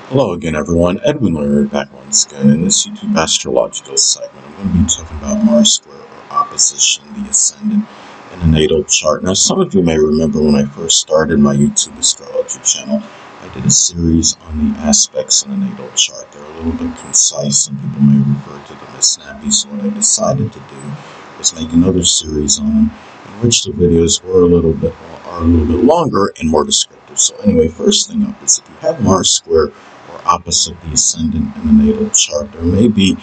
Hello again, everyone. Edwin Leonard back once again. In this YouTube astrological segment, I'm going to be talking about Mars square or opposition, the ascendant, in a natal chart. Now, some of you may remember when I first started my YouTube astrology channel, I did a series on the aspects in a natal chart. They're a little bit concise. Some people may refer to them as snappy. So what I decided to do was make another series on them, in which the videos are a little bit longer and more descriptive. So anyway, first thing up is if you have Mars square or opposite the ascendant in the natal chart, there may be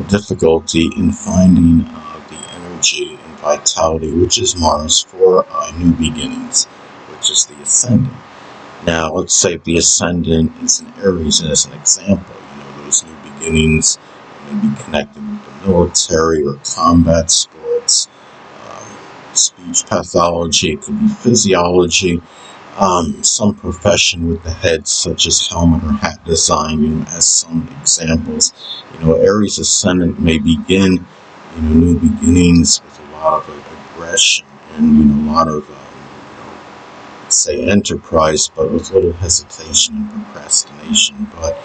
difficulty in finding the energy and vitality, which is Mars, for new beginnings, which is the ascendant. Now, let's say if the ascendant is in Aries, as an example, those new beginnings may be connected with the military or combat sports, speech pathology, it could be physiology, some profession with the head, such as helmet or hat design, as some examples. Aries ascendant may begin, new beginnings with a lot of aggression and, a lot of, say, enterprise, but with little hesitation and procrastination. But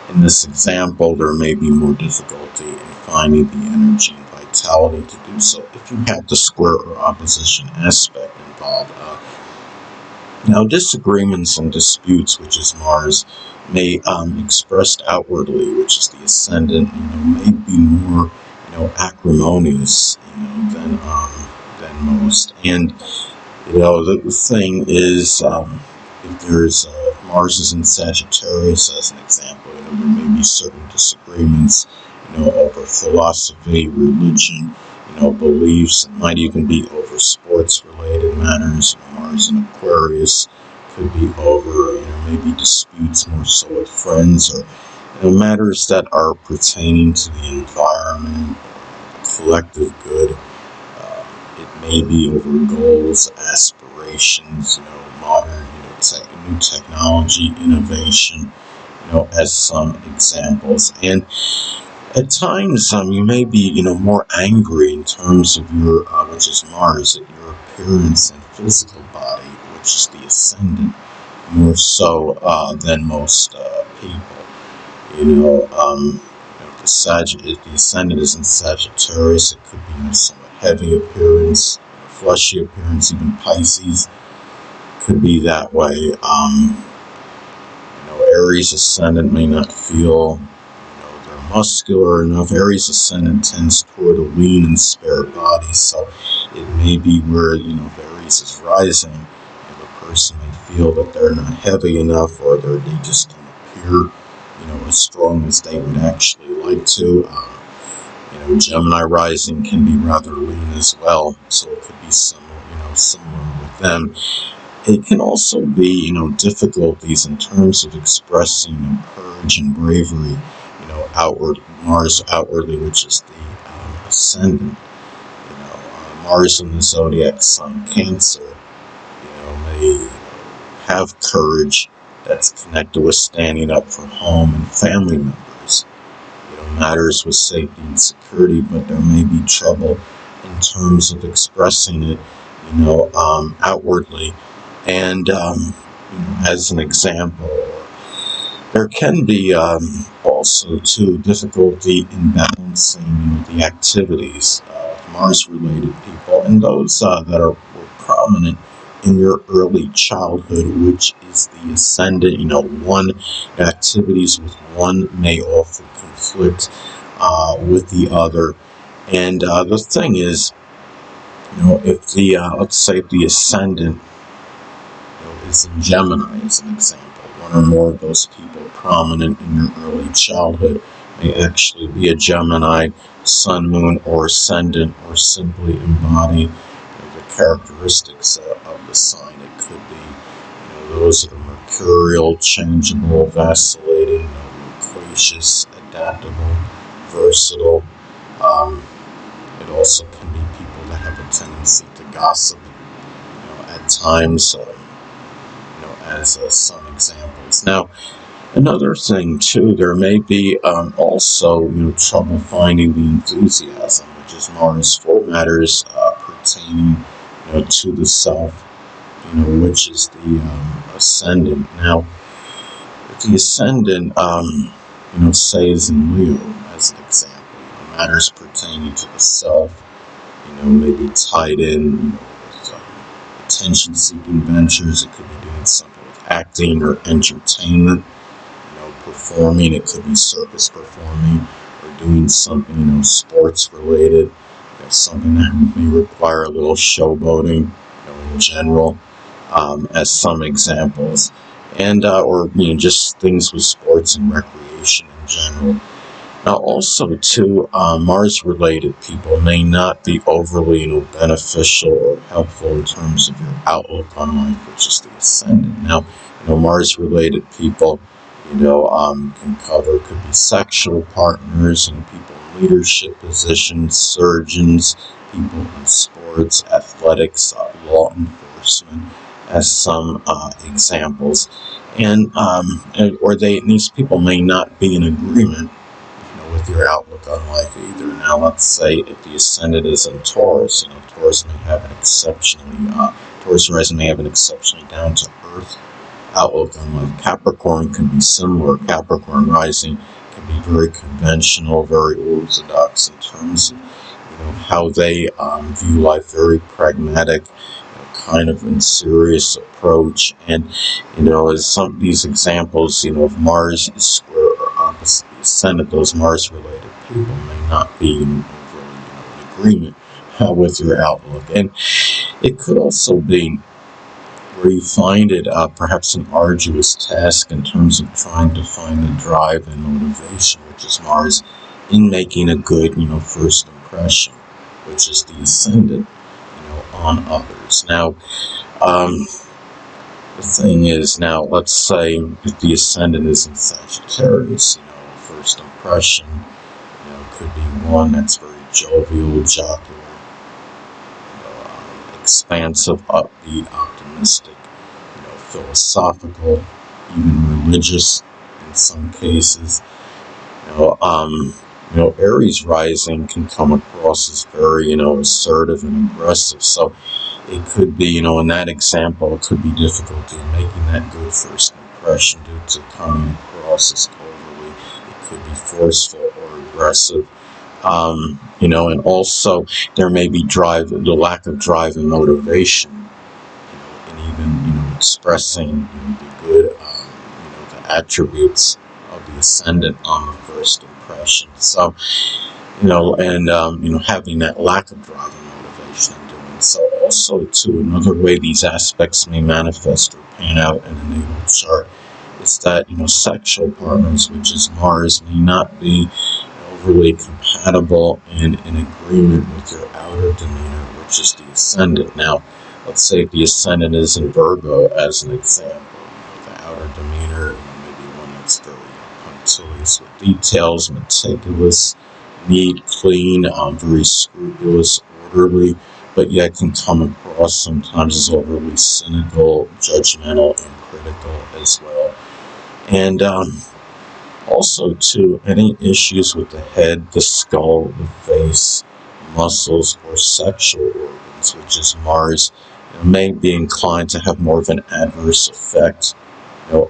in this example, there may be more difficulty in finding the energy and vitality to do so if you have the square or opposition aspect involved. Now, disagreements and disputes, which is Mars, may expressed outwardly, which is the ascendant, may be more, acrimonious, than most. And the thing is, if there's Mars is in Sagittarius, as an example, there may be certain disagreements, over philosophy, religion, beliefs. It might even be over sports-related matters. Mars in Aquarius could be over, maybe disputes more so with friends, or matters that are pertaining to the environment, collective good. It may be over goals, aspirations, modern, new technology, innovation, as some examples. And at times, you may be, more angry in terms of your, which is Mars, at your appearance and physical body, which is the ascendant, more so than most people. If the ascendant is in Sagittarius, it could be somewhat heavy appearance, fleshy appearance. Even Pisces could be that way. Aries ascendant may not feel muscular enough. Aries ascendant tends toward a lean and spare body, so it may be where, if Aries is rising, the person may feel that they're not heavy enough, or they just don't appear, as strong as they would actually like to. Gemini rising can be rather lean as well, so it could be similar with them. It can also be, difficulties in terms of expressing courage and bravery, Mars outwardly, which is the ascendant. Mars in the zodiac sign Cancer, may have courage that's connected with standing up for home and family members. Matters with safety and security, but there may be trouble in terms of expressing it, outwardly. And as an example, there can be also, too, difficulty in balancing the activities of Mars-related people and those that were prominent in your early childhood, which is the ascendant. Activities with one may often conflict with the other. And the thing is, if the, let's say if the ascendant is in Gemini, as an example, one or more of those people prominent in your early childhood may actually be a Gemini, sun, moon, or ascendant, or simply embody the characteristics of the sign. It could be, those that are mercurial, changeable, vacillating, loquacious, adaptable, versatile. It also can be people that have a tendency to gossip, at times, as some examples. Now, another thing, too, there may be also, trouble finding the enthusiasm, which is Mars, for matters pertaining, to the self, which is the ascendant. Now, The Ascendant, say is in Leo as an example. Matters pertaining to the self, maybe tied in, with attention-seeking ventures. It could be doing something with acting or entertainment, performing. It could be circus performing or doing something, sports-related. Something that may require a little showboating, in general, as some examples, and or just things with sports and recreation in general. Now, also, too, Mars-related people may not be overly, beneficial or helpful in terms of your outlook on life, which is the Ascendant. Now, Mars-related people, could be sexual partners, people in leadership positions, surgeons, people in sports, athletics, law enforcement, as some examples. And or these people may not be in agreement, with your outlook on life either. Now, let's say if the Ascendant is in Taurus, Taurus may have an Taurus rising may have an exceptionally down to earth outlook on life. Capricorn can be similar. Capricorn rising can be very conventional, very orthodox in terms of how they view life, very pragmatic, kind of unserious approach. And as some of these examples, if Mars is square or opposite the Ascendant, those Mars-related people may not be overly in agreement with your outlook. And it could also be where you find it perhaps an arduous task in terms of trying to find the drive and motivation, which is Mars, in making a good, first impression, which is the Ascendant, on others. Now, the thing is, now, let's say if the Ascendant is in Sagittarius, first impression, could be one that's very jovial, jocular, expansive, upbeat, optimistic, philosophical, even religious in some cases. Aries rising can come across as very, assertive and aggressive. So it could be, in that example, it could be difficulty in making that good first impression due to coming across as overly. It could be forceful or aggressive. And also there may be the lack of drive and motivation, and even, expressing the good, the attributes of the Ascendant on the first impression. So, having that lack of drive and motivation in doing so. Also, too, another way these aspects may manifest or pan out in a natal chart is that, sexual partners, which is Mars, may not be overly compatible and in agreement with your outer demeanor, which is the Ascendant. Now, let's say if the Ascendant is in Virgo, as an example, the outer demeanor, maybe one that's very punctilious with details, meticulous, neat, clean, very scrupulous, orderly, but yet can come across sometimes as overly cynical, judgmental, and critical as well. And also, too, any issues with the head, the skull, the face, muscles, or sexual organs, which is Mars, may be inclined to have more of an adverse effect,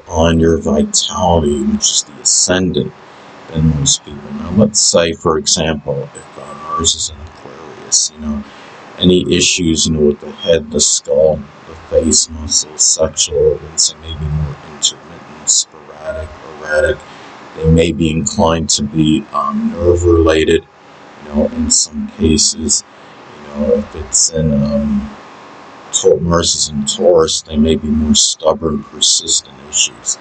on your vitality, which is the Ascendant, than most people. Now, let's say, for example, if Mars is in Aquarius, any issues, with the head, the skull, the face, muscles, sexual organs, they may be more intermittent, sporadic, erratic. They may be inclined to be nerve-related, in some cases. If it's in Mars is in Taurus, they may be more stubborn, persistent issues.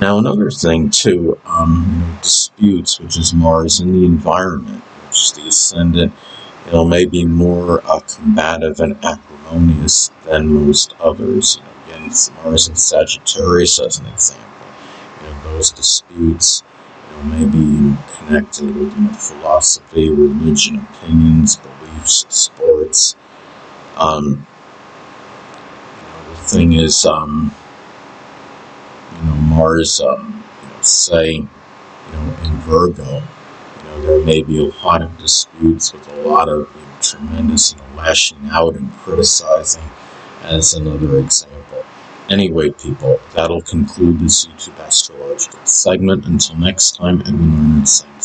Now, another thing, too, disputes, which is Mars in the environment, which is the Ascendant, may be more combative and acrimonious than most others. Again, it's Mars in Sagittarius as an example. Those disputes, may be connected with philosophy, religion, opinions, beliefs, sports. The thing is, Mars, say, in Virgo, there may be a lot of disputes with a lot of tremendous, lashing out and criticizing, as another example. Anyway, people, that'll conclude this YouTube astrological segment. Until next time, Edwin Leonard saying